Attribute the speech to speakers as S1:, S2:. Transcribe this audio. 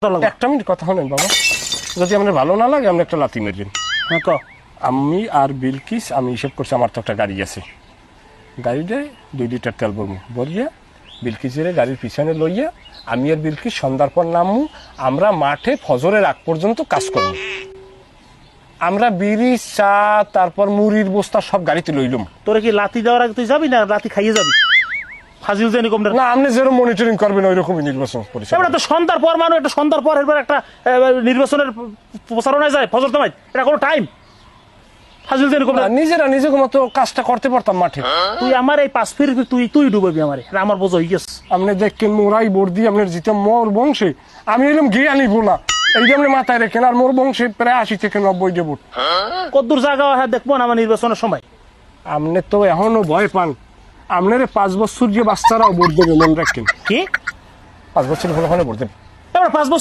S1: একটা মিনিট কথা শোনেন বাবা, যদি আপনার ভালো না লাগে আপনি একটা লাথি মেরবেন।
S2: হ্যাঁ ক।
S1: আমি আর বিলকিস আমি হিসেব করছি, আমার তো একটা গাড়ি আছে, গাড়িতে 2 লিটার তেল ভরবো, ভরিয়া বিলকিসের গাড়ির পিছনে লইয়া আমি আর বিলকিস সন্ধ্যার পর নামবো। আমরা মাঠে ফজরের আগ পর্যন্ত কাজ করবো। আমরা বিড়ি, চা, তারপর মুড়ির বস্তা সব গাড়িতে লইলাম।
S2: তোরে কি লাথি দেওয়ার আগে তুই যাবি না লাথি খাইয়ে যাবি? ফাজিল জানি কম
S1: না, আপনি যেরকম মনিটরিং করবেন ওই রকমই নির্বাচন পরিষদ।
S2: এবার তো সন্ধ্যার পর মানুষ একটা সন্ধ্যার পর এবার একটা নির্বাচনের প্রচারণায় যায় ফজর সময়, এটা কোনো টাইম? ফাজিল জানি কম।
S1: নিজেরা নিজেকে মতো কাজটা করতে পারতাম মাঠে।
S2: তুই আমার এই 5 ফিট তুই ডুবাবি আমারে, এটা আমার বোঝ হয়ে গেছে।
S1: আপনি দেখেন মোরাই বর্দি আপনার জিতে মোর বংশে, আমি এলাম গিয়ে আনিব না, এই যে আপনি মাথায় রেখেন। আর মোর বংশে প্রায় 80 থেকে 90 ভোট।
S2: কদ্দূর জায়গা হ্যাঁ দেখবো না আমার নির্বাচনের সময়।
S1: আপনি তো এখনো ভয় পান, আপনার 5 বছর যে বাচ্চারাও ভোট দেবে, মনে রাখেন।
S2: কি
S1: 5 বছর হলে ভোট দেবে?
S2: এবার 5 বছর